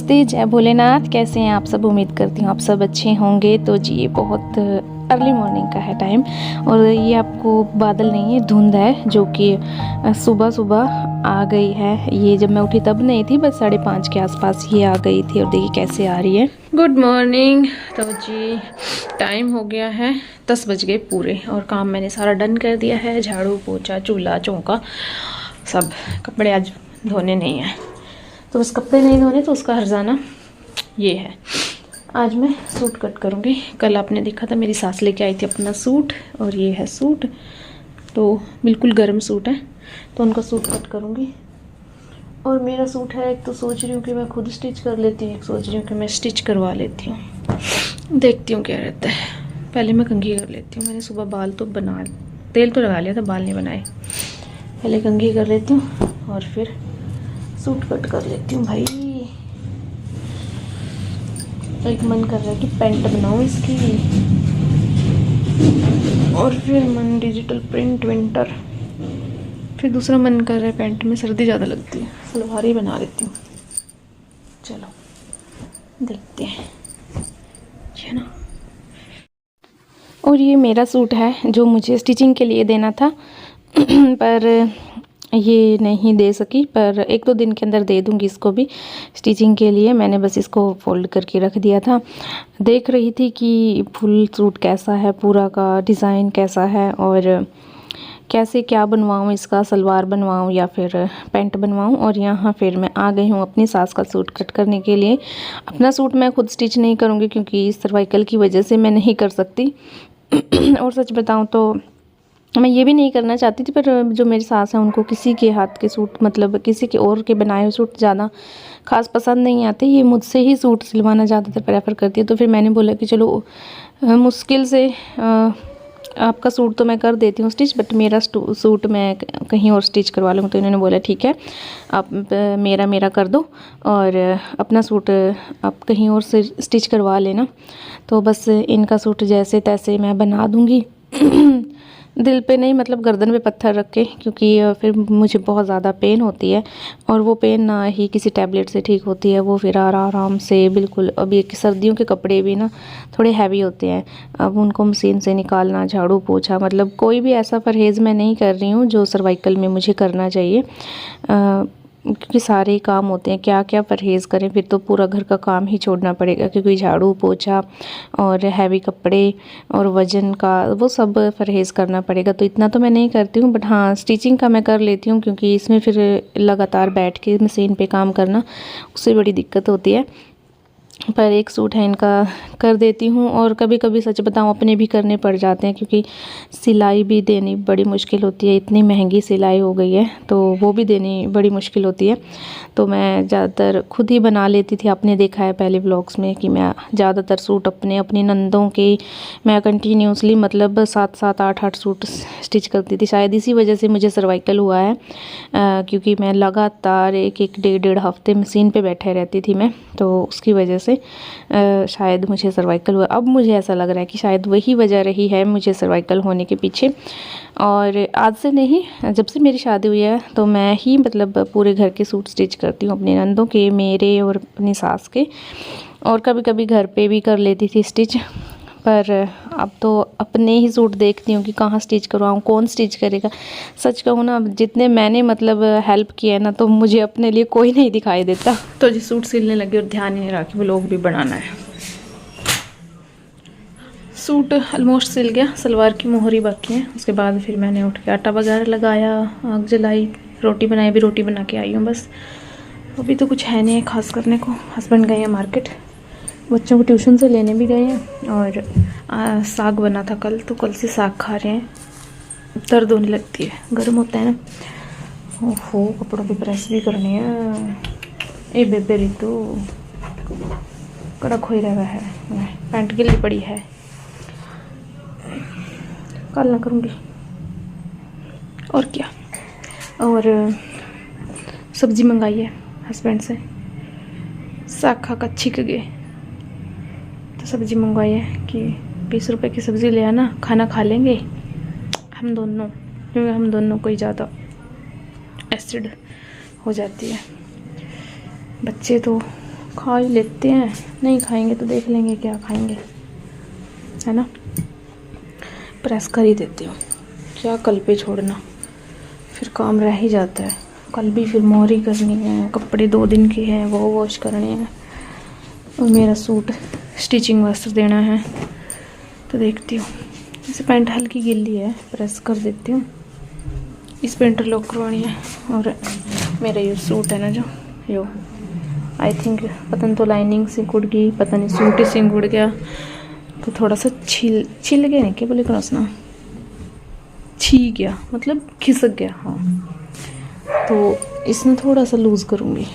नमस्ते, जय भोलेनाथ। कैसे हैं आप सब? उम्मीद करती हूँ आप सब अच्छे होंगे। तो जी ये बहुत अर्ली मॉर्निंग का है टाइम और ये आपको बादल नहीं है, धुंध है जो कि सुबह सुबह आ गई है। ये जब मैं उठी तब नहीं थी, बस 5:30 के आसपास ये आ गई थी और देखिए कैसे आ रही है। Good morning. तो जी टाइम हो गया है 10 बज गए पूरे और काम मैंने सारा डन कर दिया है। झाड़ू पोछा चूल्हा चौका सब। कपड़े आज धोने नहीं हैं, तो बस कपड़े नहीं धोने तो उसका हर्जाना ये है। आज मैं सूट कट करूँगी। कल आपने देखा था मेरी सास लेके आई थी अपना सूट और ये है सूट, तो बिल्कुल गर्म सूट है, तो उनका सूट कट करूँगी। और मेरा सूट है, एक तो सोच रही हूँ कि मैं खुद स्टिच कर लेती हूँ, एक सोच रही हूँ कि मैं स्टिच करवा लेती हूँ। देखती हूँ क्या रहता है। पहले मैं कंघी कर लेती हूँ। मैंने सुबह बाल तो तेल तो लगा लिया था, बाल नहीं बनाए। पहले कंघी कर लेती हूँ और फिर सूट कट कर लेती हूँ। भाई एक मन कर रहा है कि पैंट बनाऊँ इसकी, और फिर मन डिजिटल प्रिंट विंटर, फिर दूसरा मन कर रहा है पैंट में सर्दी ज़्यादा लगती है, सलवार ही बना लेती हूँ। चलो देखते हैं, है ना। और ये मेरा सूट है जो मुझे स्टिचिंग के लिए देना था पर ये नहीं दे सकी, पर 1-2 दिन के अंदर दे दूंगी इसको भी स्टिचिंग के लिए। मैंने बस इसको फोल्ड करके रख दिया था। देख रही थी कि फुल सूट कैसा है, पूरा का डिज़ाइन कैसा है और कैसे क्या बनवाऊँ, इसका सलवार बनवाऊँ या फिर पैंट बनवाऊँ। और यहाँ फिर मैं आ गई हूँ अपनी सास का सूट कट करने के लिए। अपना सूट मैं खुद स्टिच नहीं करूँगी क्योंकि सर्वाइकल की वजह से मैं नहीं कर सकती और सच बताऊँ तो मैं ये भी नहीं करना चाहती थी, पर जो मेरी सास है उनको किसी के हाथ के सूट, मतलब किसी के और के बनाए हुए सूट ज़्यादा ख़ास पसंद नहीं आते। ये मुझसे ही सूट सिलवाना ज़्यादातर प्रेफर करती है। तो फिर मैंने बोला कि चलो मुश्किल से आपका सूट तो मैं कर देती हूँ स्टिच, बट मेरा सूट मैं कहीं और स्टिच करवा लूँगी। तो इन्होंने बोला ठीक है, आप मेरा कर दो और अपना सूट आप कहीं और से स्टिच करवा लेना। तो बस इनका सूट जैसे तैसे मैं बना दूँगी दिल पे नहीं, मतलब गर्दन पे पत्थर रख के, क्योंकि फिर मुझे बहुत ज़्यादा पेन होती है और वो पेन ना ही किसी टैबलेट से ठीक होती है। वो फिर आराम से बिल्कुल, अभी सर्दियों के कपड़े भी ना थोड़े हैवी होते हैं, अब उनको मशीन से निकालना, झाड़ू पोछा, मतलब कोई भी ऐसा परहेज़ मैं नहीं कर रही हूँ जो सर्वाइकल में मुझे करना चाहिए, क्योंकि सारे काम होते हैं। क्या क्या परहेज़ करें, फिर तो पूरा घर का काम ही छोड़ना पड़ेगा, क्योंकि झाड़ू पोछा और हैवी कपड़े और वज़न का वो सब परहेज़ करना पड़ेगा। तो इतना तो मैं नहीं करती हूँ, बट हाँ स्टिचिंग का मैं कर लेती हूँ, क्योंकि इसमें फिर लगातार बैठ के मशीन पे काम करना, उससे बड़ी दिक्कत होती है। पर एक सूट है इनका कर देती हूँ। और कभी कभी सच बताऊँ अपने भी करने पड़ जाते हैं, क्योंकि सिलाई भी देनी बड़ी मुश्किल होती है। इतनी महंगी सिलाई हो गई है तो वो भी देनी बड़ी मुश्किल होती है। तो मैं ज़्यादातर खुद ही बना लेती थी। आपने देखा है पहले व्लॉग्स में कि मैं ज़्यादातर सूट अपनी नंदों के मैं कंटिन्यूसली मतलब 7-7 8-8 सूट स्टिच करती थी। शायद इसी वजह से मुझे सर्वाइकल हुआ है, क्योंकि मैं लगातार 1-1 डेढ़ हफ्ते मशीन पे बैठे रहती थी मैं, तो उसकी वजह से शायद मुझे सर्वाइकल हुआ। अब मुझे ऐसा लग रहा है कि शायद वही वजह रही है मुझे सर्वाइकल होने के पीछे। और आज से नहीं, जब से मेरी शादी हुई है तो मैं ही मतलब पूरे घर के सूट स्टिच करती हूँ, अपने नंदों के, मेरे और अपनी सास के, और कभी कभी घर पे भी कर लेती थी स्टिच। पर अब तो अपने ही सूट देखती हूँ कि कहाँ स्टिच करवाऊँ, कौन स्टिच करेगा। सच कहूँ ना, जितने मैंने मतलब हेल्प किया है ना, तो मुझे अपने लिए कोई नहीं दिखाई देता। तो जी सूट सिलने लगी और ध्यान ही नहीं रहा कि वो लोग भी बनाना है। सूट ऑलमोस्ट सिल गया, सलवार की मोहरी बाकी है। उसके बाद फिर मैंने उठ के आटा वगैरह लगाया, आग जलाई, रोटी बनाई, अभी रोटी बना के आई हूँ बस। अभी तो कुछ है नहीं खास करने को। हस्बैंड गए हैं मार्केट, बच्चों को ट्यूशन से लेने भी गए हैं। और साग बना था कल, तो कल से साग खा रहे हैं। दर्द होने लगती है, गर्म होता है ना। ओहो, कपड़ों की प्रेस भी करनी है। ए बेबे रितु कड़क हो ही रहा है, पैंट गिली पड़ी है, कल ना करूँगी और क्या। और सब्ज़ी मंगाई है हस्बैंड से, साग खा कर छिक गए, तो सब्ज़ी मंगवाई है कि 20 रुपए की सब्ज़ी ले आना, खाना खा लेंगे हम दोनों, क्योंकि हम दोनों को ही ज़्यादा एसिड हो जाती है। बच्चे तो खा ही लेते हैं, नहीं खाएंगे तो देख लेंगे क्या खाएंगे, है ना। प्रेस कर ही देती हूँ, क्या कल पे छोड़ना, फिर काम रह ही जाता है। कल भी फिर मोहरी करनी है, कपड़े 2 दिन के हैं वो वॉश करने हैं, और मेरा सूट स्टिचिंग वास्ते देना है। तो देखती हूँ, जैसे पैंट हल्की गिल्ली है, प्रेस कर देती हूँ। इस पे इंटरलॉक करवानी है। और मेरा ये सूट है ना जो आई थिंक पता नहीं तो लाइनिंग से गुड़ गई, पता नहीं सूट ही से गुड़ गया, तो थोड़ा सा छिल गया, नहीं क्या बोले क्रॉसना, छी गया, मतलब खिसक गया। हाँ, तो इसमें थोड़ा सा लूज़ करूँगी,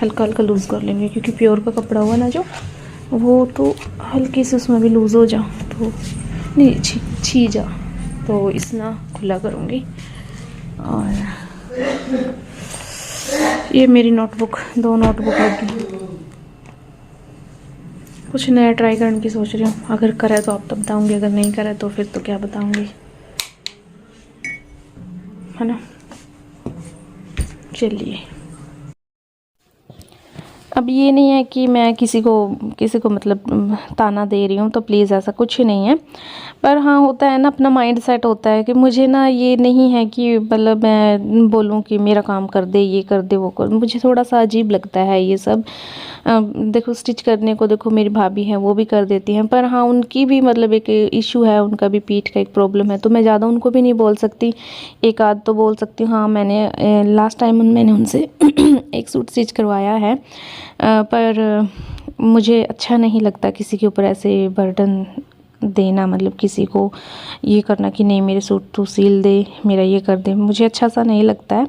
हल्का हल्का लूज़ कर लेंगे, क्योंकि प्योर का कपड़ा हुआ ना जो, वो तो हल्की से उसमें भी लूज़ हो जा तो नहीं छी जा, तो इसना खुला करूँगी। और ये मेरी नोटबुक, 2 नोटबुक लगी, कुछ नया ट्राई करने की सोच रही हूँ। अगर करा तो आप तो बताऊँगी, अगर नहीं करा तो फिर तो क्या बताऊँगी, है ना। चलिए, अब ये नहीं है कि मैं किसी को मतलब ताना दे रही हूँ, तो प्लीज़ ऐसा कुछ ही नहीं है। पर हाँ, होता है ना, अपना माइंड सेट होता है कि मुझे ना ये नहीं है कि मतलब मैं बोलूँ कि मेरा काम कर दे, ये कर दे, वो कर, मुझे थोड़ा सा अजीब लगता है ये सब। देखो स्टिच करने को, देखो मेरी भाभी हैं वो भी कर देती हैं, पर हाँ उनकी भी मतलब एक इशू है, उनका भी पीठ का एक प्रॉब्लम है, तो मैं ज़्यादा उनको भी नहीं बोल सकती। एक आध तो बोल सकती हूँ। हाँ, मैंने लास्ट टाइम मैंने उनसे एक सूट स्टिच करवाया है, पर मुझे अच्छा नहीं लगता किसी के ऊपर ऐसे बर्डन देना, मतलब किसी को ये करना कि नहीं मेरे सूट तू सील दे, मेरा ये कर दे, मुझे अच्छा सा नहीं लगता है।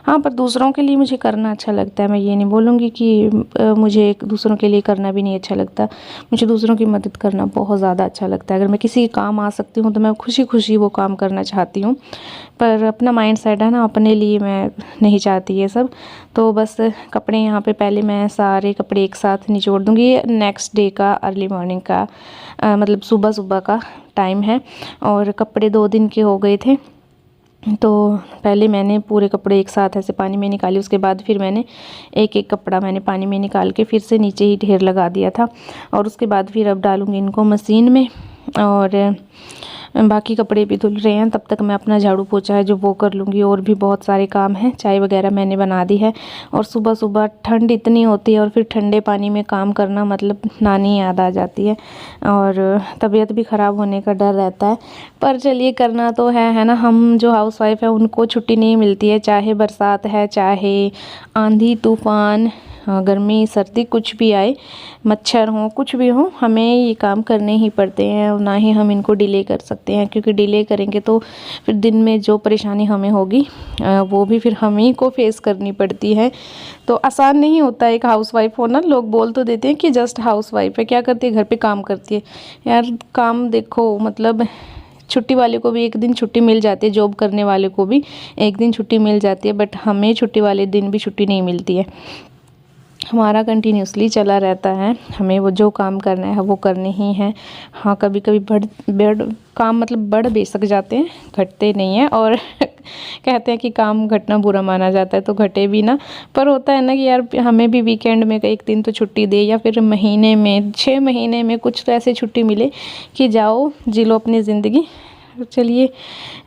हाँ, पर दूसरों के लिए मुझे करना अच्छा लगता है, मैं ये नहीं बोलूँगी कि मुझे दूसरों के लिए करना भी नहीं अच्छा लगता। मुझे दूसरों की मदद करना बहुत ज़्यादा अच्छा लगता है। अगर मैं किसी के काम आ सकती हूँ तो मैं खुशी खुशी वो काम करना चाहती हूँ, पर अपना माइंड सेट है ना, अपने लिए मैं नहीं चाहती ये सब। तो बस कपड़े यहाँ पे पहले मैं सारे कपड़े एक साथ निचोड़ दूँगी। नेक्स्ट डे का अर्ली मॉर्निंग का मतलब सुबह सुबह का टाइम है, और कपड़े 2 दिन के हो गए थे, तो पहले मैंने पूरे कपड़े एक साथ ऐसे पानी में निकाले, उसके बाद फिर मैंने एक एक कपड़ा मैंने पानी में निकाल के फिर से नीचे ही ढेर लगा दिया था। और उसके बाद फिर अब डालूँगी इनको मशीन में, और बाकी कपड़े भी धुल रहे हैं, तब तक मैं अपना झाड़ू पोछा है जो वो कर लूँगी। और भी बहुत सारे काम हैं, चाय वगैरह मैंने बना दी है। और सुबह सुबह ठंड इतनी होती है, और फिर ठंडे पानी में काम करना मतलब नानी याद आ जाती है, और तबीयत भी ख़राब होने का डर रहता है। पर चलिए, करना तो है ना। हम जो हाउसवाइफ है उनको छुट्टी नहीं मिलती है, चाहे बरसात है, चाहे आंधी तूफ़ान, गर्मी सर्दी कुछ भी आए, मच्छर हो, कुछ भी हो, हमें ये काम करने ही पड़ते हैं। और ना ही हम इनको डिले कर सकते हैं, क्योंकि डिले करेंगे तो फिर दिन में जो परेशानी हमें होगी वो भी फिर हम ही को फेस करनी पड़ती है। तो आसान नहीं होता एक हाउसवाइफ होना। लोग बोल तो देते हैं कि जस्ट हाउसवाइफ है, क्या करती है, घर पे काम करती है। यार काम देखो, मतलब छुट्टी वाले को भी एक दिन छुट्टी मिल जाती है, जॉब करने वाले को भी एक दिन छुट्टी मिल जाती है, बट हमें छुट्टी वाले दिन भी छुट्टी नहीं मिलती है। हमारा कंटिन्यूसली चला रहता है, हमें वो जो काम करना है वो करने ही हैं। हाँ, कभी कभी काम मतलब बढ़ बेशक जाते हैं, घटते नहीं हैं। और कहते हैं कि काम घटना बुरा माना जाता है, तो घटे भी ना। पर होता है ना कि यार हमें भी वीकेंड में एक दिन तो छुट्टी दे, या फिर महीने में 6 महीने में कुछ तो ऐसे छुट्टी मिले कि जाओ जी लो अपनी ज़िंदगी। चलिए,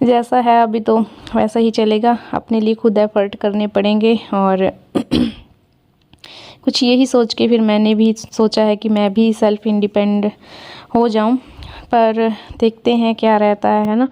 जैसा है अभी तो वैसा ही चलेगा, अपने लिए खुद एफर्ट करने पड़ेंगे। और कुछ यही सोच के फिर मैंने भी सोचा है कि मैं भी सेल्फ़ इंडिपेंड हो जाऊं, पर देखते हैं क्या रहता है ना।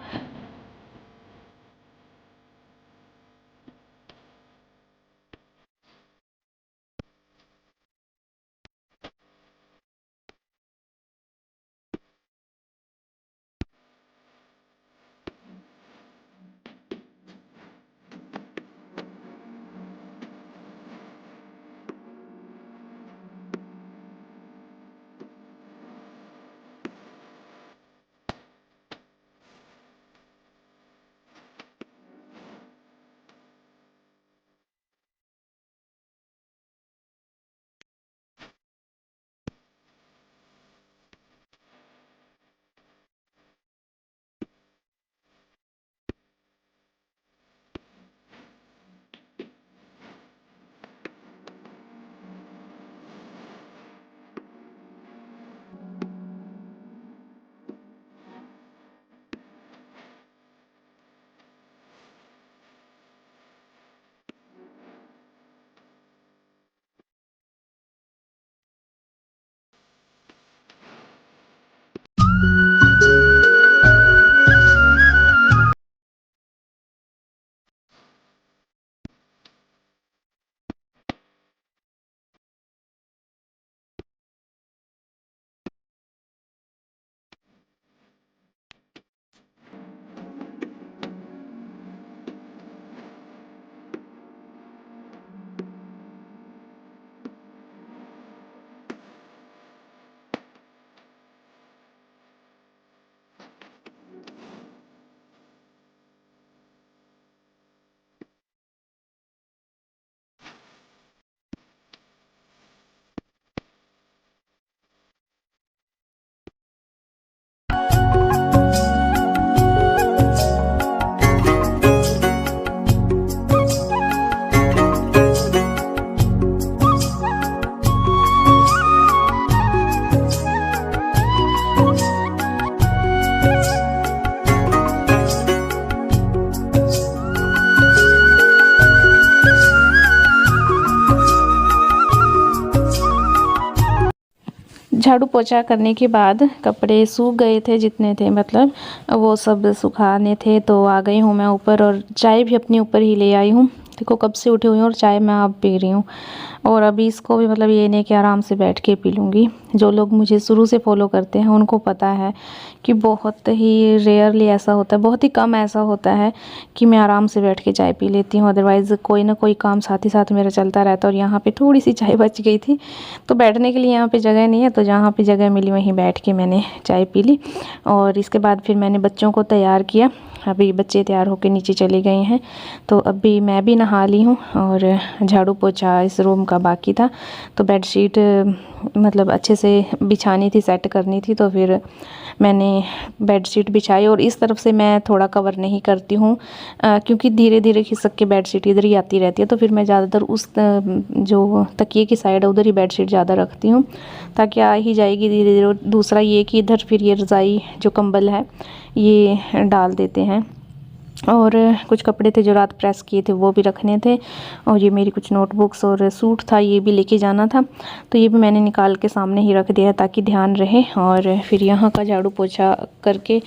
झाड़ू पोछा करने के बाद कपड़े सूख गए थे जितने थे, मतलब वो सब सुखाने थे, तो आ गई हूँ मैं ऊपर और चाय भी अपने ऊपर ही ले आई हूँ। देखो कब से उठी हुई हूँ और चाय मैं अब पी रही हूँ। और अभी इसको भी मतलब ये नहीं कि आराम से बैठ के पी लूँगी। जो लोग मुझे शुरू से फॉलो करते हैं उनको पता है कि बहुत ही रेयरली ऐसा होता है, बहुत ही कम ऐसा होता है कि मैं आराम से बैठ के चाय पी लेती हूँ। अदरवाइज़ कोई ना कोई काम साथ ही साथ मेरा चलता रहता है। और यहाँ पे थोड़ी सी चाय बच गई थी, तो बैठने के लिए यहाँ पे जगह नहीं है, तो जहाँ पे जगह मिली वहीं बैठ के मैंने चाय पी ली। और इसके बाद फिर मैंने बच्चों को तैयार किया। अभी बच्चे तैयार होकर नीचे चले गए हैं, तो अभी मैं भी नहा ली हूँ और झाड़ू पोछा इस रूम का बाकी था। तो बेडशीट मतलब अच्छे से बिछानी थी, सेट करनी थी, तो फिर मैंने बेडशीट बिछाई। और इस तरफ से मैं थोड़ा कवर नहीं करती हूँ क्योंकि धीरे धीरे खिसक के बेडशीट इधर ही आती रहती है, तो फिर मैं ज़्यादातर उस जो तकिए की साइड है उधर ही बेडशीट ज़्यादा रखती हूँ ताकि आ ही जाएगी धीरे धीरे। दूसरा ये कि इधर फिर ये रज़ाई जो कंबल है ये डाल देते हैं। और कुछ कपड़े थे जो रात प्रेस किए थे वो भी रखने थे। और ये मेरी कुछ नोटबुक्स और सूट था, ये भी लेके जाना था, तो ये भी मैंने निकाल के सामने ही रख दिया ताकि ध्यान रहे। और फिर यहाँ का झाड़ू पोछा करके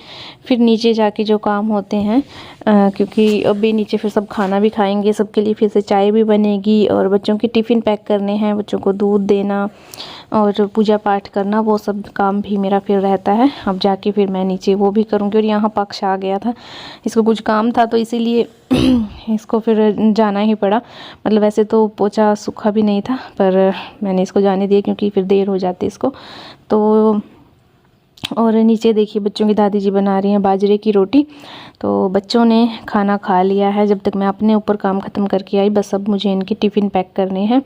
फिर नीचे जाके जो काम होते हैं क्योंकि अभी नीचे फिर सब खाना भी खाएंगे, सबके लिए फिर से चाय भी बनेगी और बच्चों के टिफ़िन पैक करने हैं, बच्चों को दूध देना और पूजा पाठ करना, वो सब काम भी मेरा फिर रहता है। अब जाके फिर मैं नीचे वो भी करूँगी। और यहाँ पक्ष आ गया था, इसको कुछ काम था तो इसीलिए इसको फिर जाना ही पड़ा। मतलब वैसे तो पोछा सूखा भी नहीं था, पर मैंने इसको जाने दिया क्योंकि फिर देर हो जाती इसको। तो और नीचे देखिए बच्चों की दादी जी बना रही हैं बाजरे की रोटी। तो बच्चों ने खाना खा लिया है जब तक मैं अपने ऊपर काम ख़त्म करके आई। बस अब मुझे इनकी टिफ़िन पैक करने हैं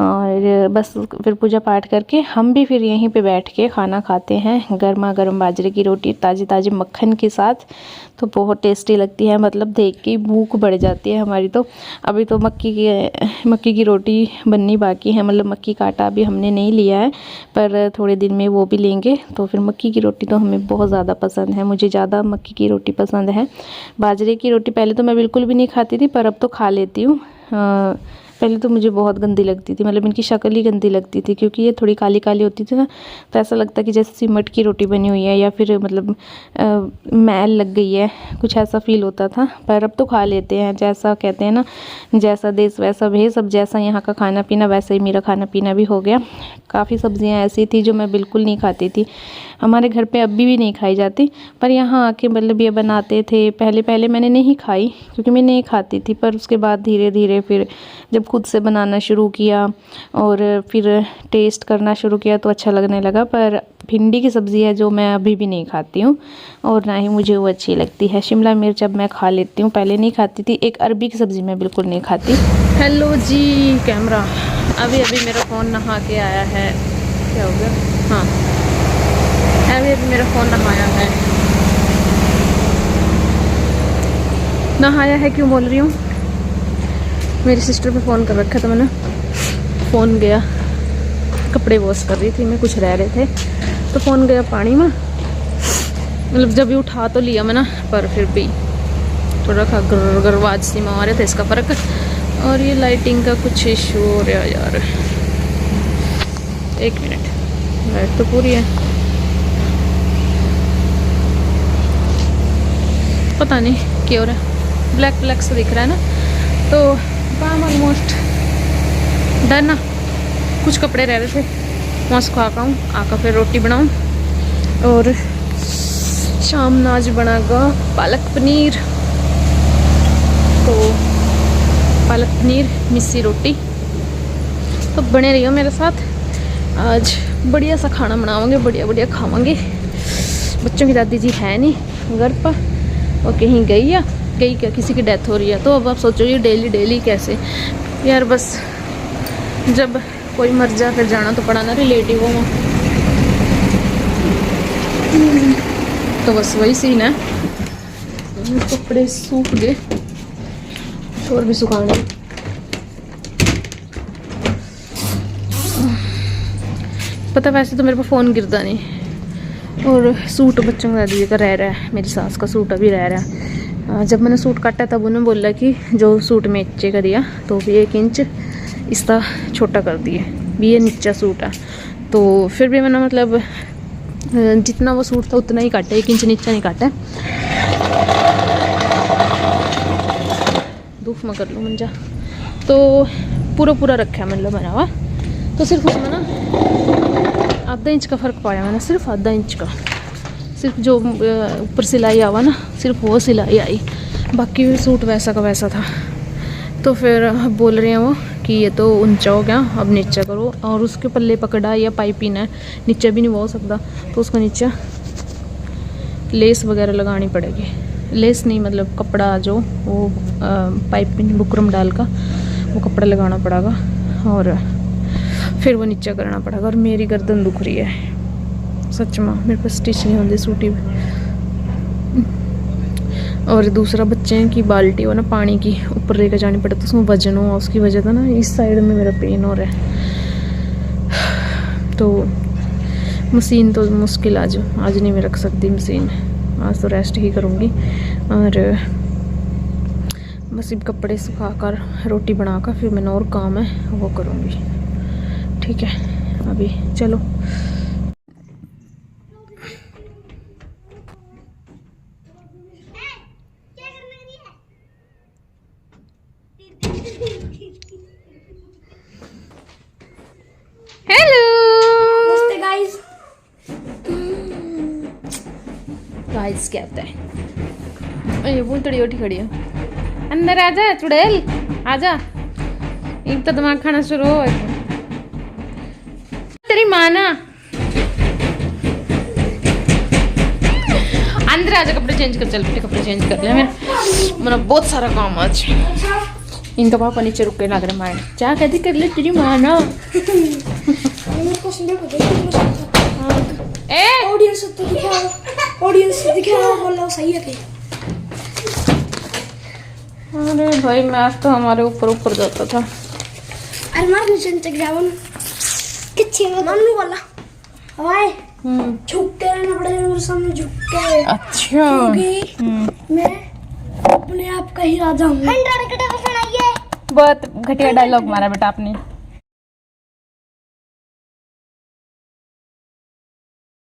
और बस फिर पूजा पाठ करके हम भी फिर यहीं पे बैठ के खाना खाते हैं। गर्मा गर्म बाजरे की रोटी ताज़ी ताज़ी मक्खन के साथ, तो बहुत टेस्टी लगती है। मतलब देख के भूख बढ़ जाती है हमारी। तो अभी तो मक्की की रोटी बननी बाकी है, मतलब मक्की का आटा अभी हमने नहीं लिया है, पर थोड़े दिन में वो भी लेंगे। तो फिर मक्की की रोटी तो हमें बहुत ज़्यादा पसंद है, मुझे ज़्यादा मक्की की रोटी पसंद है। बाजरे की रोटी पहले तो मैं बिल्कुल भी नहीं खाती थी, पर अब तो खा लेती हूँ। पहले तो मुझे बहुत गंदी लगती थी, मतलब इनकी शक्ल ही गंदी लगती थी क्योंकि ये थोड़ी काली काली होती थी ना, तो ऐसा लगता कि जैसे सीमेंट की रोटी बनी हुई है या फिर मतलब मैल लग गई है, कुछ ऐसा फील होता था। पर अब तो खा लेते हैं, जैसा कहते हैं ना जैसा देश वैसा भेष। अब जैसा यहाँ का खाना पीना वैसा ही मेरा खाना पीना भी हो गया। काफ़ी सब्जियाँ ऐसी थी जो मैं बिल्कुल नहीं खाती थी, हमारे घर पे अभी भी नहीं खाई जाती, पर यहाँ आके मतलब ये बनाते थे। पहले मैंने नहीं खाई क्योंकि मैं नहीं खाती थी, पर उसके बाद धीरे धीरे फिर जब खुद से बनाना शुरू किया और फिर टेस्ट करना शुरू किया तो अच्छा लगने लगा। पर भिंडी की सब्ज़ी है जो मैं अभी भी नहीं खाती हूँ और ना ही मुझे वो अच्छी लगती है। शिमला मिर्च अब मैं खा लेती हूँ, पहले नहीं खाती थी। एक अरबी की सब्ज़ी मैं बिल्कुल नहीं खाती। हेलो जी कैमरा, अभी मेरा फ़ोन नहा के आया है। क्या हो गया? हाँ, अभी मेरा फ़ोन नहाया है। क्यों बोल रही हूँ, मेरी सिस्टर पे फ़ोन कर रखा था मैंने। फ़ोन गया, कपड़े वॉश कर रही थी मैं, कुछ रह रहे थे तो फ़ोन गया पानी में। मतलब जब भी उठा तो लिया मैंने, पर फिर भी थोड़ा खा गरवाज सी मारे थे इसका फ़र्क। और ये लाइटिंग का कुछ इशू हो रहा है यार, 1 मिनट, लाइट तो पूरी है, पता नहीं क्या हो रहा है, ब्लैक सा दिख रहा है ना। तो काम ऑलमोस्ट डन ना, कुछ कपड़े रह रहे थे वहाँ से खा हूँ आकर फिर रोटी बनाऊँ। और शाम में आज बनागा पालक पनीर, तो पालक पनीर मिस्सी रोटी। तो बने रहियो मेरे साथ, आज बढ़िया सा खाना बनावांगे, बढ़िया खावांगे। बच्चों की दादी जी है नहीं घर पर, और कहीं गई क्या, किसी की डेथ हो रही है। तो अब आप सोचो ये डेली कैसे यार, बस जब कोई मर जाए फिर जाना तो पड़ा ना रिलेटिव हो। तो बस वही सीन है। कपड़े सूख गए, और भी सुखाने। पता वैसे तो मेरे पास फ़ोन गिरता नहीं, और सूट बच्चों का दादी का रह रहा है, मेरी सास का सूट अभी रह रहा है। जब मैंने सूट काटा तब उन्होंने बोला कि जो सूट में नीचे का दिया तो भी 1 इंच इसका छोटा कर दिए, भी ये नीचा सूट है। तो फिर भी मैंने मतलब जितना वो सूट था उतना ही काटा, 1 इंच नीचा नहीं काटा। धूप में कर लूँ मंजा, तो पूरा रखा मतलब बना हुआ। तो सिर्फ उसमें ना आधा इंच का फ़र्क पाया मैंने, सिर्फ आधा इंच का, सिर्फ जो ऊपर सिलाई आवा ना सिर्फ वो सिलाई आई, बाकी भी सूट वैसा का वैसा था। तो फिर बोल रहे हैं वो कि ये तो ऊंचा हो गया, अब नीचा करो। और उसके पल्ले पकड़ा या पाइपिंग है, नीचे भी नहीं हो सकता, तो उसका नीचे लेस वगैरह लगानी पड़ेगी। लेस नहीं मतलब कपड़ा जो वो पाइपिंग बुकरम डाल का वो कपड़ा लगाना पड़ेगा और फिर वो नीचा करना पड़ेगा। और मेरी गर्दन दुख रही है सच में, मेरे पास स्टिच नहीं होती सूटी। और दूसरा बच्चे की बाल्टी हो ना पानी की ऊपर लेकर जानी पड़ती है, उसमें वजन हो, उसकी वजह से ना इस साइड में मेरा पेन हो रहा है। तो मशीन तो मुश्किल आज नहीं मैं रख सकती मशीन, आज तो रेस्ट ही करूँगी। और बस अब कपड़े सुखा कर रोटी बनाकर फिर मैंने और काम है वो करूँगी। ठीक है अभी चलो। हेलो नमस्ते गाइस। गाइस क्या होता है? ये बोल तड़ी उठी खड़ी है, अंदर आ जा चुड़ैल, आ जा। एक तो दिमाग खाना शुरू हो तेरी माँ ना। अंदर आ जा, कपड़े चेंज कर, चल बेटे कपड़े चेंज कर ले। मेरा बहुत सारा काम आज। इनका पापा नीचे रुक के लग रहा मार, क्या कहती कर ले तेरी माँ ना। ऑडियंस दिखाओ बोलो सही है कि? अरे भाई मैथ तो हमारे ऊपर जाता था। अरे मार नीचे ग्राउंड किच्छे मन्नू वाला हवाए झुक के रहना पड़ेगा मेरे सामने, झुक के। अच्छा मैं अपने आप का ही राजा हूँ। बहुत घटिया डायलॉग मारा बेटा आपने।